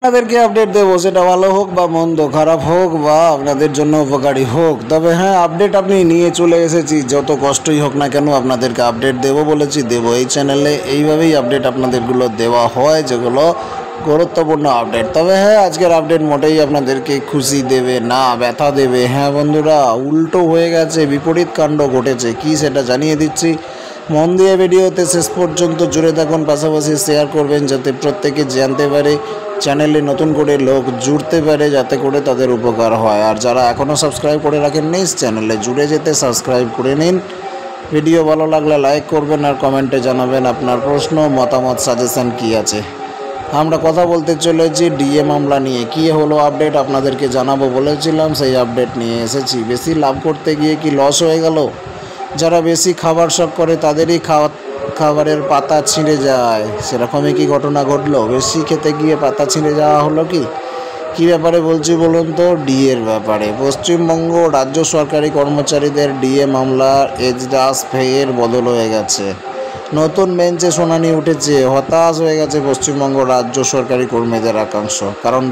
আপনাদেরকে আপডেট দেবো, সেটা ভালো হোক বা মন্দ, খারাপ হোক বা আপনাদের জন্য উপকারী হোক। তবে হ্যাঁ, আপডেট আপনি নিয়ে চলে এসেছি। যত কষ্টই হোক না কেন আপনাদেরকে আপডেট দেবো বলেছি, দেবো। এই চ্যানেলে এইভাবেই আপডেট আপনাদেরগুলো দেওয়া হয়, যেগুলো গুরুত্বপূর্ণ আপডেট। তবে হ্যাঁ, আজকের আপডেট মোটেই আপনাদেরকে খুশি দেবে না, ব্যথা দেবে। হ্যাঁ বন্ধুরা, উল্টো হয়ে গেছে, বিপরীত কাণ্ড ঘটেছে। কি সেটা জানিয়ে দিচ্ছি। মন দিয়ে ভিডিওতে শেষ পর্যন্ত জুড়ে থাকুন, পাশাপাশি শেয়ার করবেন যাতে প্রত্যেকে জানতে পারে, চ্যানেলে নতুন করে লোক জুড়তে পারে, যাতে করে তাদের উপকার হয়। আর যারা এখনও সাবস্ক্রাইব করে রাখেননি, চ্যানেলে জুড়ে যেতে সাবস্ক্রাইব করে নিন। ভিডিও ভালো লাগলে লাইক করবেন আর কমেন্টে জানাবেন আপনার প্রশ্ন, মতামত, সাজেশন কী আছে। আমরা কথা বলতে চলেছি ডিএ মামলা নিয়ে। কী হলো আপডেট আপনাদেরকে জানাবো বলেছিলাম, সেই আপডেট নিয়ে এসেছি। বেশি লাভ করতে গিয়ে কি লস হয়ে গেল? যারা বেশি খাবার শখ করে তাদেরই খাবারের পাতা ছিঁড়ে যায়, সেরকমই কি ঘটনা ঘটলো? বেশি খেতে গিয়ে পাতা ছিঁড়ে যাওয়া হলো কি? কী ব্যাপারে বলছি বলুন তো? ডিএর ব্যাপারে। পশ্চিমবঙ্গ রাজ্য সরকারি কর্মচারীদের ডিএ মামলার এজলাস ফের বদল হয়ে গেছে। নতুন বেঞ্চে শুনানি উঠেছে। হতাশ হয়ে গেছে পশ্চিমবঙ্গ রাজ্য সরকারি কর্মীদের একাংশ। কারণ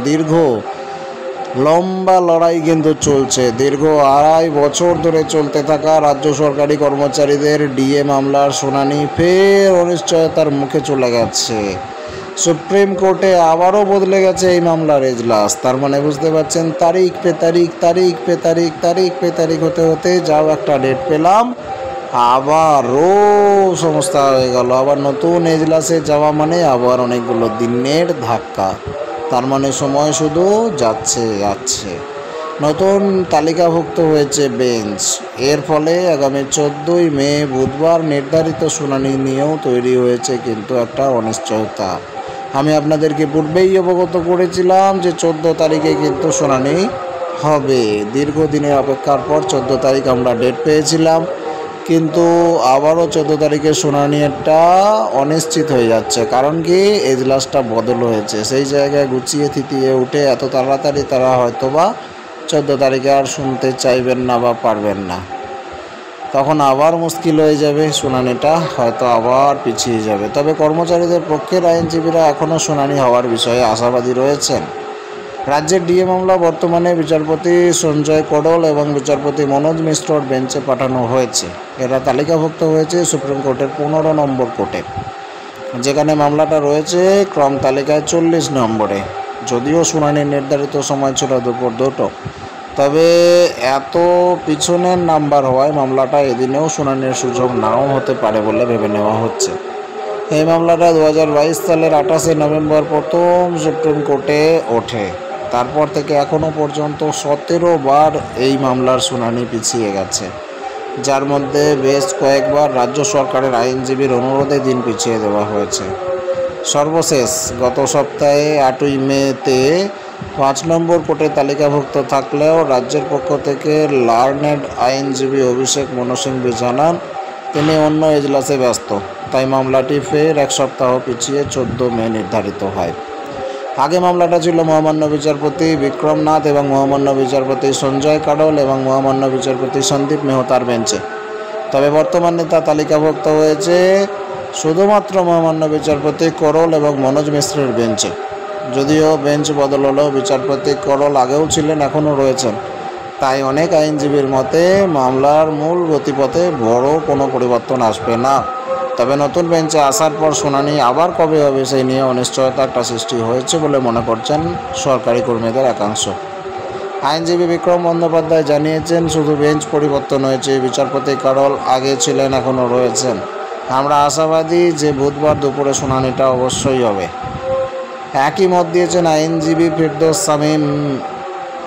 লম্বা লড়াই কিন্তু চলছে। দীর্ঘ 2.5 বছর ধরে চলতে থাকা রাজ্য সরকারি কর্মচারীদের ডিএ মামলার শুনানি ফের অনিশ্চয়তার মুখে চলে গেছে। সুপ্রিম কোর্টে আবারও বদলে গেছে এই মামলার এজলাস। তার মানে বুঝতে পারছেন, তারিখ পে তারিখ হতে হতে যাও একটা ডেট পেলাম, আবারও সমস্যা হয়ে গেল। আবার নতুন এজলাসে যাওয়া মানে আবার অনেকগুলো দিনের ধাক্কা। তার মানে সময় শুধু যাচ্ছে। নতুন তালিকাভুক্ত হয়েছে বেঞ্চ। এর ফলে আগামী 14ই মে বুধবার নির্ধারিত শুনানি নিয়েও তৈরি হয়েছে কিন্তু একটা অনিশ্চয়তা। আমি আপনাদেরকে পূর্বেই অবগত করেছিলাম যে 14 তারিখে কিন্তু শুনানি হবে। দীর্ঘদিনের অপেক্ষার পর 14 তারিখ আমরা ডেট পেয়েছিলাম, কিন্তু আবারও 14 তারিখের শুনানিটা অনিশ্চিত হয়ে যাচ্ছে। কারণ কি? এজলাসটা বদল হয়েছে। সেই জায়গায় গুছিয়ে থিতিয়ে উঠে এত তাড়াতাড়ি তারা হয়তোবা 14 তারিখে আর শুনতে চাইবেন না বা পারবেন না। তখন আবার মুশকিল হয়ে যাবে, শুনানিটা হয়তো আবার পিছিয়ে যাবে। তবে কর্মচারীদের পক্ষের আইনজীবীরা এখনও শুনানি হওয়ার বিষয়ে আশাবাদী রয়েছেন। রাজ্যের ডিএ মামলা বর্তমানে বিচারপতি সঞ্জয় কডল এবং বিচারপতি মনোজ মিশ্রর বেঞ্চে পাঠানো হয়েছে। এরা তালিকাভুক্ত হয়েছে সুপ্রিম কোর্টের 15 নম্বর কোর্টে, যেখানে মামলাটা রয়েছে ক্রম তালিকায় 40 নম্বরে। যদিও শুনানির নির্ধারিত সময় ছিল দুপুর 2টো, তবে এত পিছনের নাম্বার হওয়ায় মামলাটা এদিনেও শুনানির সুযোগ নাও হতে পারে বলে ভেবে নেওয়া হচ্ছে। এই মামলাটা 2022 সালের 28 নভেম্বর প্রথম সুপ্রিম কোর্টে ওঠে। তারপর থেকে এখনও পর্যন্ত 17 বার এই মামলার শুনানি পিছিয়ে গেছে, যার মধ্যে বেশ কয়েকবার রাজ্য সরকারের আইনজীবীর অনুরোধে দিন পিছিয়ে দেওয়া হয়েছে। সর্বশেষ গত সপ্তাহে 8ই মেতে 5 নম্বর কোর্টে তালিকাভুক্ত থাকলেও রাজ্যের পক্ষ থেকে লার্নেড আইনজীবী অভিষেক মনু সিংভি জানান তিনি অন্য এজলাসে ব্যস্ত, তাই মামলাটি ফের 1 সপ্তাহ পিছিয়ে 14 মে নির্ধারিত হয়। আগে মামলাটা ছিল মহামান্য বিচারপতি বিক্রম নাথ এবং মহামান্য বিচারপতি সঞ্জয় কাডল এবং মহামান্য বিচারপতি সন্দীপ মেহতার বেঞ্চে। তবে বর্তমানে তা তালিকাভুক্ত হয়েছে শুধুমাত্র মহামান্য বিচারপতি করল এবং মনোজ মিশ্রের বেঞ্চে। যদিও বেঞ্চ বদল হলেও বিচারপতি করল আগেও ছিলেন, এখনও রয়েছেন। তাই অনেক আইনজীবীর মতে মামলার মূল গতিপথে বড় কোনো পরিবর্তন আসবে না। তবে নতুন বেঞ্চে আসার পর শুনানি আবার কবে হবে সেই নিয়ে অনিশ্চয়তা একটা সৃষ্টি হয়েছে বলে মনে করছেন সরকারি কর্মীদের একাংশ। আইনজীবী বিক্রম বন্দ্যোপাধ্যায় জানিয়েছেন, শুধু বেঞ্চ পরিবর্তন হয়েছে, বিচারপতি কারল আগে ছিলেন, এখনও রয়েছেন। আমরা আশাবাদী যে বুধবার দুপুরে শুনানিটা অবশ্যই হবে। একই মত দিয়েছেন আইনজীবী ফিরদৌস শামীম।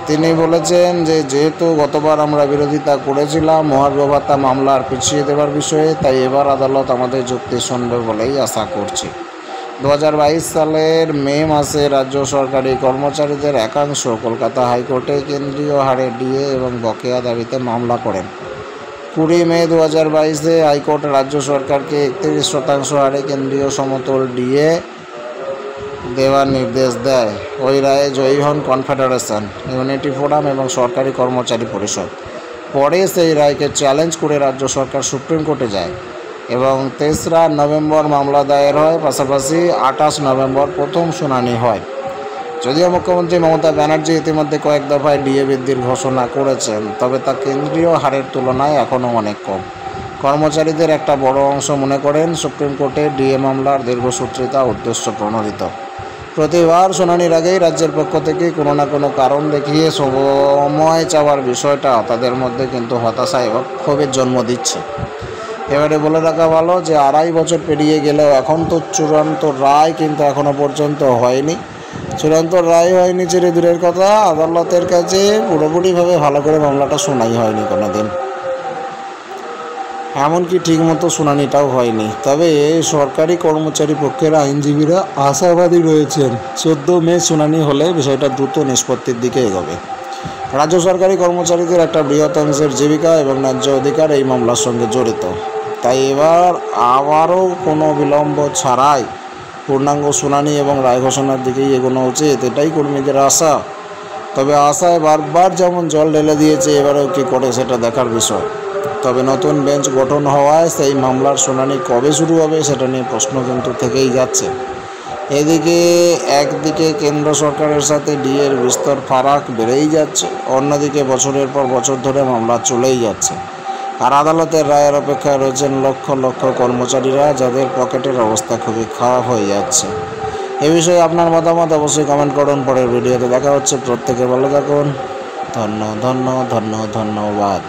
তিনি বলেছেন যে যেহেতু গতবার আমরা বিরোধিতা করেছিলাম মহার্ঘ ভাতা মামলার পিছিয়ে দেওয়ার বিষয়ে, তাই এবার আদালত আমাদের যুক্তি শুনবে বলেই আশা করছি। 2022 সালের মে মাসে রাজ্য সরকারি কর্মচারীদের একাংশ কলকাতা হাইকোর্টে কেন্দ্রীয় হারে ডিএ এবং বকেয়া দাবিতে মামলা করেন। 20 মে 2022-এ হাইকোর্ট রাজ্য সরকারকে 31% হারে কেন্দ্রীয় সমতল ডিএ দেওয়ার নির্দেশ দেয়। ওই রায়ে জয়ী হন কনফেডারেশন, ইউনিটি ফোরাম এবং সরকারি কর্মচারী পরিষদ। পরে সেই রায়কে চ্যালেঞ্জ করে রাজ্য সরকার সুপ্রিম কোর্টে যায় এবং 3রা নভেম্বর মামলা দায়ের হয়। পাশাপাশি 28 নভেম্বর প্রথম শুনানি হয়। যদিও মুখ্যমন্ত্রী মমতা ব্যানার্জি ইতিমধ্যে কয়েক দফায় ডিএ বৃদ্ধির ঘোষণা করেছেন, তবে তা কেন্দ্রীয় হারের তুলনায় এখনও অনেক কম। কর্মচারীদের একটা বড় অংশ মনে করেন সুপ্রিম কোর্টে ডিএ মামলার দীর্ঘসূত্রিতা উদ্দেশ্য প্রণোদিত। প্রতিবার শুনানির আগেই রাজ্যের পক্ষ থেকে কোনো না কোনো কারণ দেখিয়ে সময় চাওয়ার বিষয়টা তাদের মধ্যে কিন্তু হতাশা এবং ক্ষোভের জন্ম দিচ্ছে। এবারে বলে রাখা ভালো যে 2.5 বছর পেরিয়ে গেলেও এখন তো চূড়ান্ত রায় কিন্তু এখনও পর্যন্ত হয়নি। চূড়ান্ত রায় হয়নি ছেড়ে দূরের কথা, আদালতের কাছে পুরোপুরিভাবে ভালো করে মামলাটা শোনাই হয়নি কোনো দিন, এমনকি ঠিকমতো শুনানিটাও হয়নি। তবে সরকারি কর্মচারী পক্ষের আইনজীবীরা আশাবাদী রয়েছেন 14 মে শুনানি হলে বিষয়টা দ্রুত নিষ্পত্তির দিকে এগোবে। রাজ্য সরকারি কর্মচারীদের একটা বৃহৎ অংশের জীবিকা এবং ন্যায্য অধিকার এই মামলার সঙ্গে জড়িত। তাই এবার আবারও কোনো বিলম্ব ছাড়াই পূর্ণাঙ্গ শুনানি এবং রায় ঘোষণার দিকেই এগোনো উচিত, এটাই কর্মীদের আশা। তবে আশায় বারবার যেমন জল ঢেলে দিয়েছে, এবারেও কী করে সেটা দেখার বিষয়। তবে নতুন বেঞ্চ গঠন হওয়ায় সেই মামলার শুনানি কবে শুরু হবে সেটা নিয়ে প্রশ্ন কিন্তু থেকেই যাচ্ছে। এদিকে একদিকে কেন্দ্র সরকারের সাথে ডিএর বিস্তর ফারাক বেড়েই যাচ্ছে, অন্যদিকে বছরের পর বছর ধরে মামলা চলেই যাচ্ছে। আর আদালতের রায়ের অপেক্ষায় রয়েছেন লক্ষ লক্ষ কর্মচারীরা, যাদের পকেটের অবস্থা খুবই খারাপ হয়ে যাচ্ছে। এ বিষয়ে আপনার মতামত অবশ্যই কমেন্ট করুন। পরের ভিডিওতে দেখা হচ্ছে। প্রত্যেকে ভালো থাকুন। ধন্যবাদ।